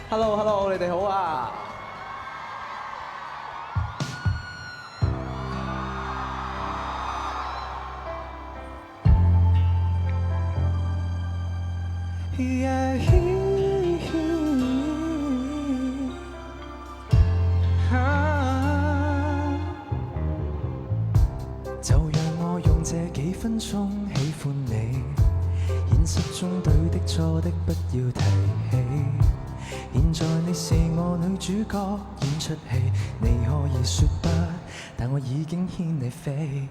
Hello，你哋好啊！就讓我用這幾分鐘喜歡你，現實中對的錯的不要提起。現在你是我女主角演出戲，你可以說不，但我已經牽你飛。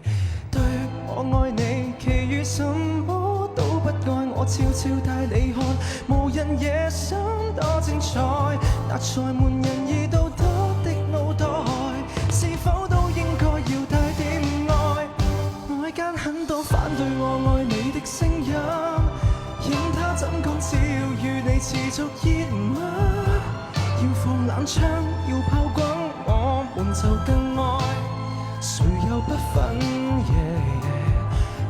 對我愛你，其餘什麼都不愛，我悄悄帶你看，無人野心多精彩。那載滿仁義道德的腦袋，是否都應該要帶點愛？外間很多反對我愛你的聲音，任他怎講，只要與你持續熱吻。要放冷槍，要炮轟，我們就更愛，誰又不忿？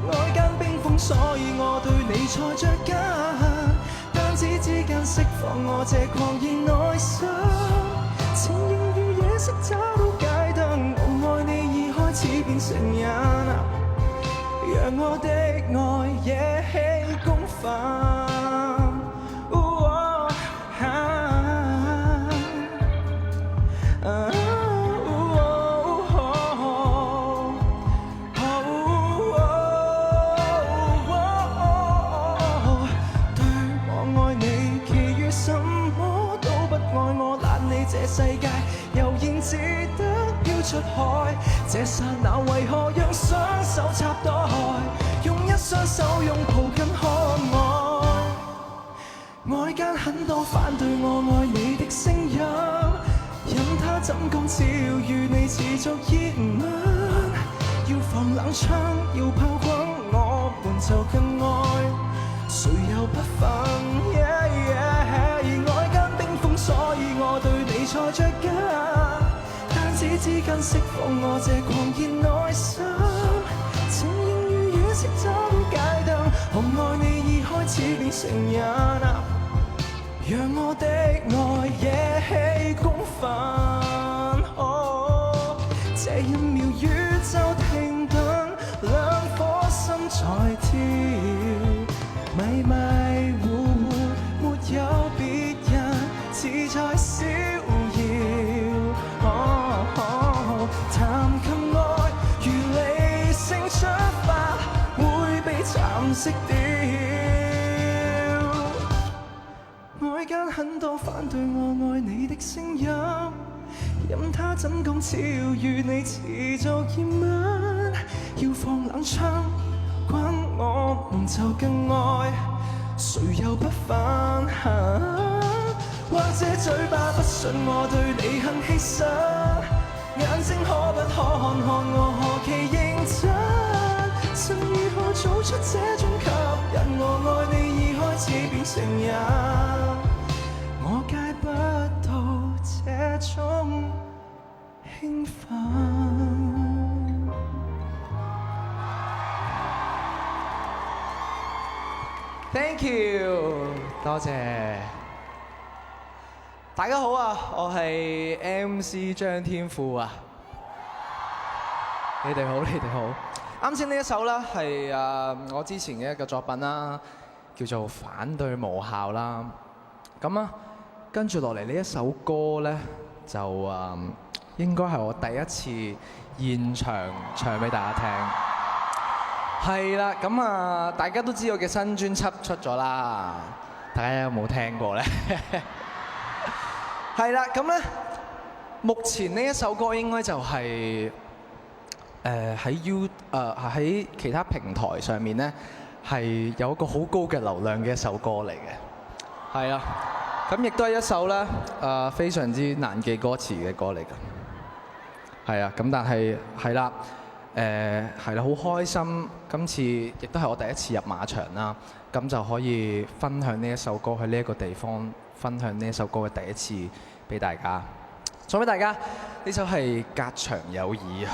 外間冰封，所以我對你才着緊，彈指之間釋放我這狂熱內心，情形如夜色找到街燈，我愛你已開始變成癮，讓我的愛惹起公憤。世界悠然自得要出海，這剎那為何讓雙手插袋，用一雙手擁抱更可愛？外間很多反對我愛你的聲音，任他怎講，只要與你持續熱吻，要放冷槍，要炮轟，我們就更愛，誰又不忿？外間冰封，所以我對你才着緊，彈指之間釋放我這狂熱內心，情形如夜色找到街燈，我愛你已開始變成癮，讓我的愛惹起公憤。這一秒宇宙停頓，兩顆心在跳，迷迷糊糊，沒有別人自在逍遙。談琴愛如理性出發，會被蠶食掉。外間很多反對我愛你的聲音，任他怎講，只要與你持續熱吻，要放冷槍滾，我們就更愛，誰又不忿？或者嘴巴不信我對你很犧牲，眼睛可不可看看我何其認真？曾如何做出這種吸引？我愛你已開始變成癮，我戒不到這種興奮。Thank you， 多謝。大家好啊，我係 MC 張天賦啊。你哋好，你哋好。啱先呢一首啦，係我之前嘅一個作品啦，叫做《反對無效》啦。咁啊，跟住落嚟呢一首歌咧，就應該係我第一次現場唱俾大家聽。係啦，咁啊，大家都知我嘅新專輯出咗啦，大家有冇聽過咧？係啦，咁咧，目前呢一首歌應該就係喺其他平台上面咧，係有一個好高嘅流量嘅一首歌嚟嘅。係啊，咁亦都係一首咧非常之難記歌詞嘅歌嚟㗎。係啊，咁但係係啦，係啦，好開心，今次亦都係我第一次入馬場啦，咁就可以分享呢一首歌喺呢一個地方。分享呢一首歌嘅第一次俾大家，送俾大家呢首係《隔牆有耳》啊！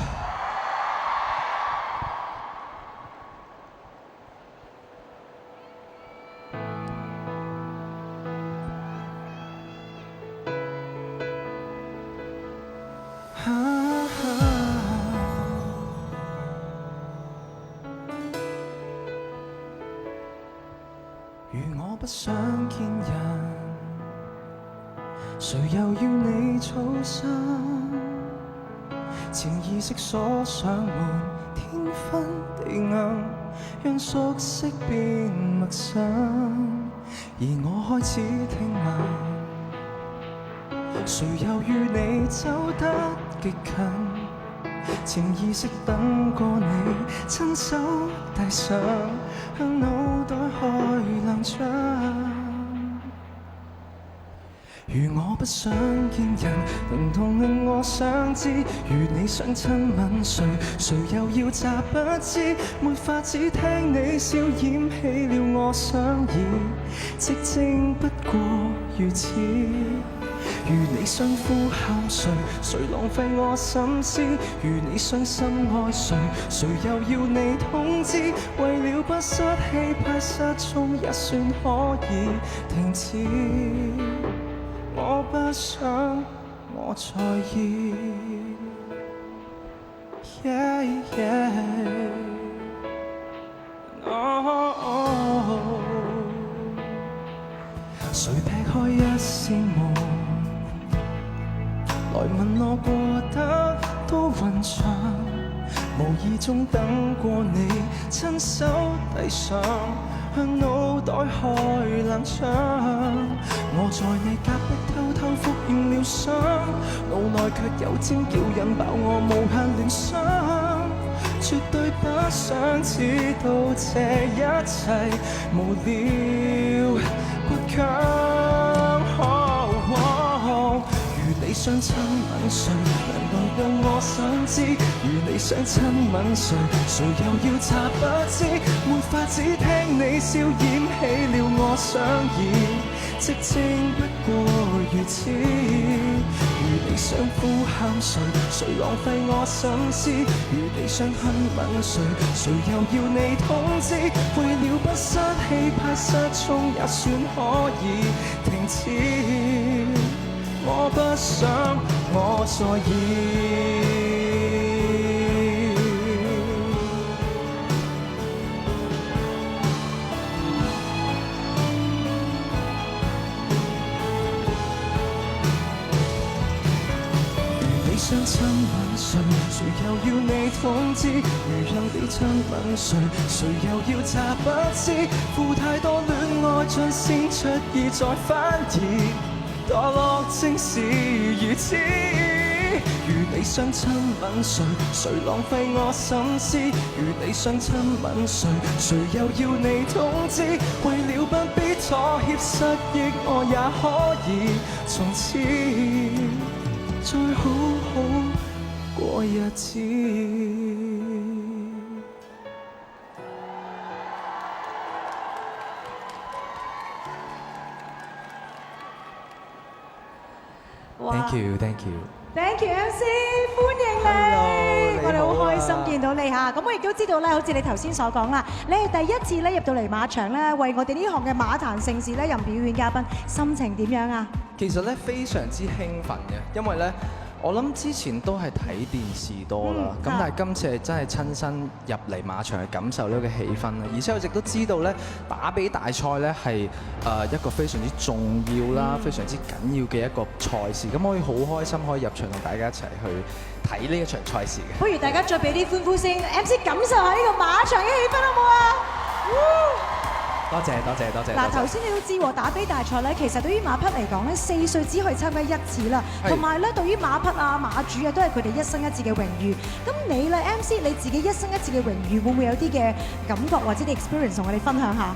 不想見人，誰又要你操心？潛意識鎖上門，天昏地暗，讓熟悉變陌生，而我開始聽聞，誰又與你走得極近？潛意識等過你，親手遞上，向腦袋開冷槍。如我不想見人，疼痛令我想知，如你想親吻誰，誰又要詐不知？沒法子聽你笑，掩起了我想意，寂靜不過如此。如你想呼喊誰，誰浪費我心思？如你傷心愛誰，誰又要你通知？為了不失氣派失蹤，也算可以停止。我不想我在意。誰劈開一線門，來問我過得多混帳，無意中等過你，親手遞上，向腦袋開冷槍。我在你隔壁偷偷敷衍了傷，腦內卻有尖叫引爆我無限聯想，絕對不想知道這一切無聊倔強。如你想親吻誰，能夠讓我想知？如你想親吻誰，誰又要詐不知？沒法子聽你笑，掩起了我想意，寂靜不過如此。如你想呼喊誰，誰浪費我心思？如你想親吻誰，誰又要你通知？為了不失氣派失蹤，也算可以停止。我不想我在意。如你想親吻誰，誰又要你通知？如讓你親吻誰，誰又要詐不知？負太多戀愛盡先出意再反而墮落正是如此。如你想親吻誰，誰浪費我心思？如你想親吻誰，誰又要你通知？為了不必妥協失憶，我也可以從此再好好過日子。Thank you, thank you. Thank you MC， 歡迎你。我哋好開心見到你嚇。咁我亦都知道咧，好似你頭先所講啦，你係第一次咧入到嚟馬場咧，為我哋呢行嘅馬壇盛事咧任表演嘉賓，心情點樣啊？其實咧非常之興奮嘅，因為咧我諗之前都係睇電視多啦，咁但係今次係真係親身入嚟馬場去感受呢個氣氛啦，而且我亦都知道咧打比大賽咧係一個非常之重要啦、非常之緊要嘅一個賽事，咁我可以好開心可以入場同大家一齊去睇呢一場賽事嘅。不如大家再俾啲歡呼聲 ，MC 感受下呢個馬場嘅氣氛好冇啊？多謝多謝多謝。嗱，頭先你都知喎，打比大賽咧，其實對於馬匹嚟講咧，4歲只可以參加一次啦，同埋咧對於馬匹啊、馬主啊，都係佢哋一生一次嘅榮譽。咁你咧 MC 你自己一生一次嘅榮譽，會唔會有啲嘅感覺或者啲 experience 同我哋分享下？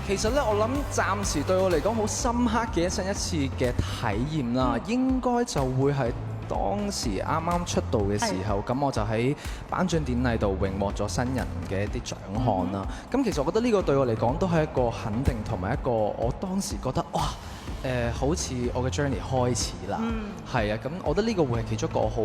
其實咧，我諗暫時對我嚟講好深刻嘅一生一次嘅體驗啦，應該就會係當時啱啱出道嘅時候，咁我就喺頒獎典禮度榮獲咗新人嘅一啲獎項啦。咁其實我覺得呢個對我嚟講都係一個肯定，同埋一個我當時覺得哇好似我嘅 journey 開始啦。係啊，咁我覺得呢個會係其中一個好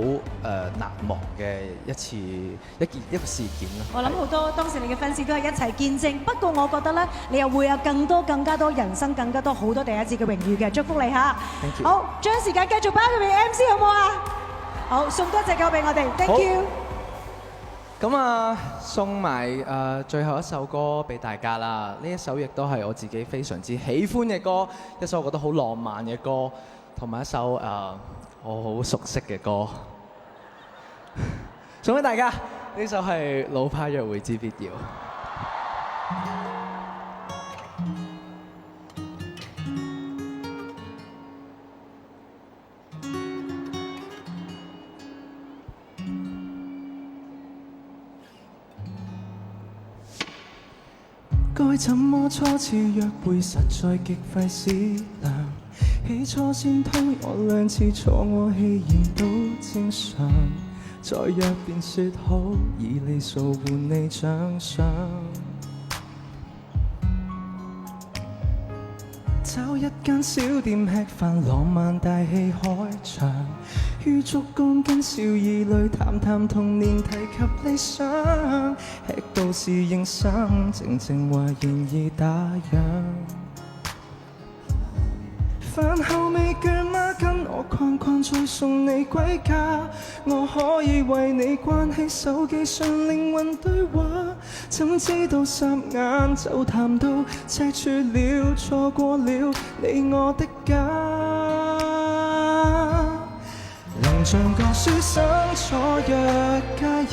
難忘嘅一個事件啦。我諗好多當時你嘅粉絲都係一齊見證，不過我覺得咧，你又會有更加多人生更加多好多第一次嘅榮譽嘅，祝福你嚇。好，將時間繼續交俾 MC 好唔好啊？好，送多隻歌俾我哋 ，Thank you。咁啊，送埋最後一首歌俾大家啦。呢一首亦都係我自己非常之喜歡嘅歌，一首我覺得好浪漫嘅歌，同埋一首我好熟悉嘅歌，送俾大家。呢首係《老派約會之必要》。該怎麼初次約會，實在極費思量。起初先推我兩次，錯我氣焰都正常。再約便說好，以禮數換你獎賞。找一間小店吃飯，浪漫大戲開場。於燭光跟笑意裏談談童年，提及理想。吃到侍應生，靜靜話現已打烊。飯後未倦嗎？跟我逛逛再送你歸家。我可以為你關起手機上靈魂對話。怎知道霎眼就談到赤柱了，錯過了你我的家。能像個書生錯約佳人，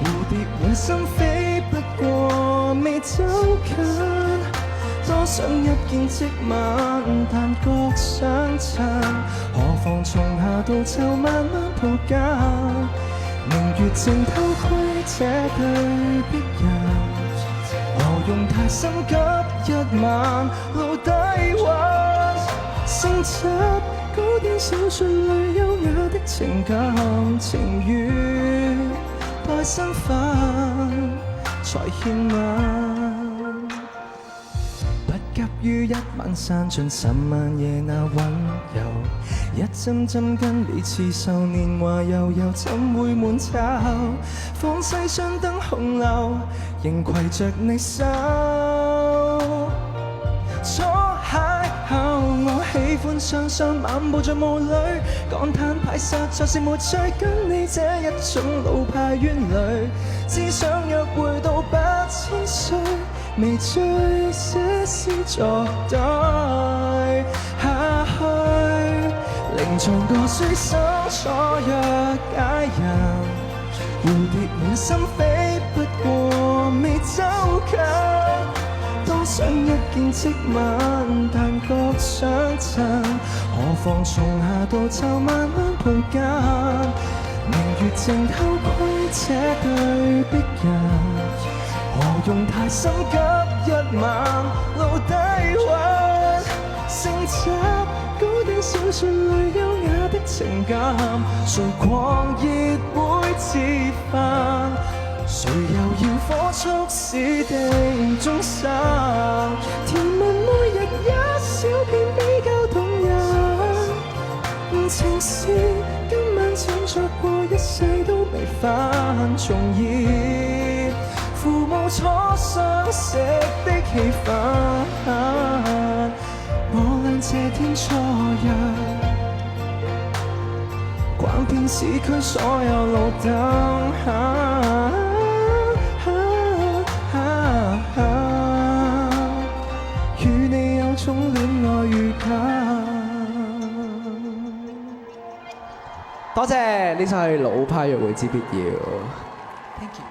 蝴蝶滿心飛，不過未走近。多想一見即吻，但覺相襯。何妨從夏到秋慢慢抱緊。明月正偷窺這對璧人，何用太心急一晚路底蘊。升級古典小說裏優雅的情感情緣，待身份才獻吻。急於一晚散盡10萬夜那溫柔，一針針跟你刺繡年華悠悠，怎會悶透？放西雙燈紅樓，仍攜着你手。初邂逅，我喜歡雙雙漫步在霧裏，感嘆牌實在是沒趣，跟你這一種老派冤侶，只想約會到8000歲。未醉寫詩作對下去，另像個書生錯約佳人，蝴蝶滿心飛，不過未走近。多想一見即吻，但覺相襯。何妨從夏到秋慢慢抱緊。明月正偷窺這對璧人，何用太心急一晚路底蘊。升級古典小說裏優雅的情感，誰狂熱會自焚？誰又要火速使定終生？甜蜜每日一小片比較動人，情事今晚像作過，一世都未返重現。父母初相識的氣氛，我倆這天初約，逛遍市區所有路燈，與你有種戀愛預感。多謝，呢首係《老派約會之必要》。Thank you。